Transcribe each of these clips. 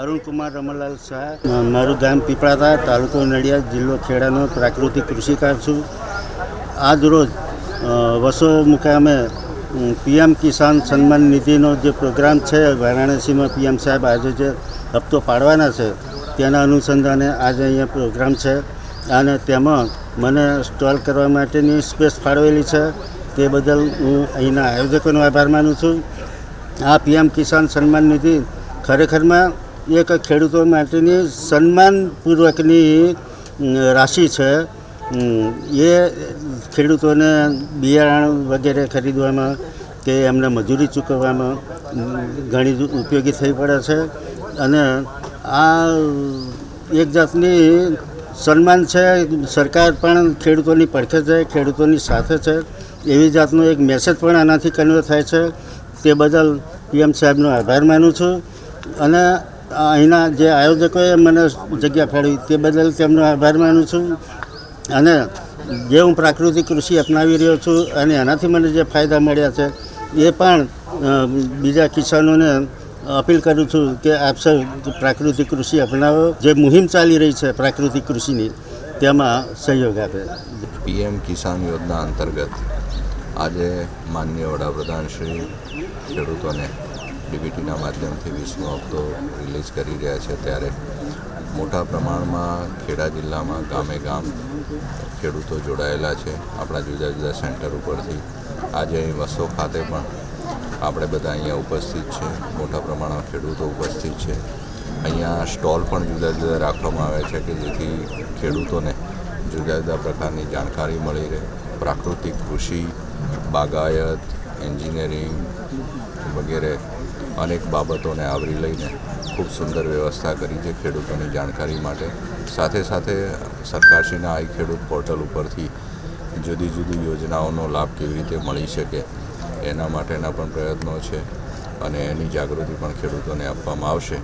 અરુણકુમાર રમણલાલ શાહ, મારું ગામ પીપળાતા, તાલુકો નડિયાદ, જિલ્લો ખેડાનો પ્રાકૃતિક કૃષિકાર છું. આજ રોજ વસો મુકામે પીએમ કિસાન સન્માન નિધિનો જે પ્રોગ્રામ છે વારાણસીમાં પીએમ સાહેબ આજે જે હપ્તો પાડવાના છે તેના અનુસંધાને આજે અહીંયા પ્રોગ્રામ છે અને તેમાં મને સ્ટોલ કરવા માટેની સ્પેસ ફાળવેલી છે. તે બદલ હું અહીંના આયોજકોનો આભાર માનું છું. આ પીએમ કિસાન સન્માન નિધિ ખરેખરમાં એક ખેડૂતો માટેની સન્માનપૂર્વકની રાશિ છે. એ ખેડૂતોને બિયારણ વગેરે ખરીદવામાં કે એમને મજૂરી ચૂકવવામાં ઘણી ઉપયોગી થઈ પડે છે અને આ એક જાતની સન્માન છે. સરકાર પણ ખેડૂતોની પડખે છે, ખેડૂતોની સાથે છે, એવી જાતનો એક મેસેજ પણ આનાથી કન્વે થાય છે. તે બદલ પીએમ સાહેબનો આભાર માનું છું અને અહીંના જે આયોજકોએ મને જગ્યા ફાળવી તે બદલ તેમનો આભાર માનું છું. અને જે હું પ્રાકૃતિક કૃષિ અપનાવી રહ્યો છું અને એનાથી મને જે ફાયદા મળ્યા છે એ પણ બીજા કિસાનોને અપીલ કરું છું કે આપ સૌ પ્રાકૃતિક કૃષિ અપનાવો. જે મુહિમ ચાલી રહી છે પ્રાકૃતિક કૃષિની તેમાં સહયોગ આપે. પીએમ કિસાન યોજના અંતર્ગત આજે માનનીય વડાપ્રધાન શ્રી ખેડૂતોને ડીબીટીના માધ્યમથી 20મો હપ્તો રિલીઝ કરી રહ્યા છે. ત્યારે મોટા પ્રમાણમાં ખેડા જિલ્લામાં ગામે ગામ ખેડૂતો જોડાયેલા છે આપણા જુદા જુદા સેન્ટર ઉપરથી. આજે અહીં વસો ખાતે પણ આપણે બધા અહીંયા ઉપસ્થિત છે. મોટા પ્રમાણમાં ખેડૂતો ઉપસ્થિત છે. અહીંયા સ્ટોલ પણ જુદા જુદા રાખવામાં આવે છે કે જેથી ખેડૂતોને જુદા જુદા પ્રકારની જાણકારી મળી રહે. પ્રાકૃતિક કૃષિ, બાગાયત, એન્જિનિયરિંગ વગેરે અનેક બાબતોને આવરી લઈને ખૂબ સુંદર વ્યવસ્થા કરી છે ખેડૂતોની જાણકારી માટે. સાથે સાથે સરકારશ્રીના આઈ ખેડૂત પોર્ટલ ઉપરથી જુદી જુદી યોજનાઓનો લાભ કેવી રીતે મળી શકે એના માટેના પણ પ્રયત્નો છે અને એની જાગૃતિ પણ ખેડૂતોને આપવામાં આવશે.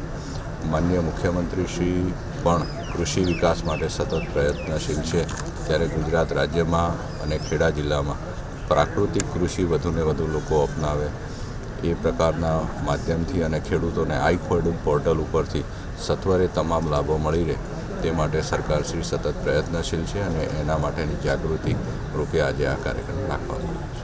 માનનીય મુખ્યમંત્રી શ્રી પણ કૃષિ વિકાસ માટે સતત પ્રયત્નશીલ છે. ત્યારે ગુજરાત રાજ્યમાં અને ખેડા જિલ્લામાં પ્રાકૃતિક કૃષિ વધુને વધુ લોકો અપનાવે એ પ્રકારના માધ્યમથી અને ખેડૂતોને આઈ ખેડૂત પોર્ટલ ઉપરથી સત્વરે તમામ લાભો મળી રહે તે માટે સરકારશ્રી સતત પ્રયત્નશીલ છે અને એના માટેની જાગૃતિ રૂપે આજે આ કાર્યક્રમ રાખવામાં આવ્યો છે.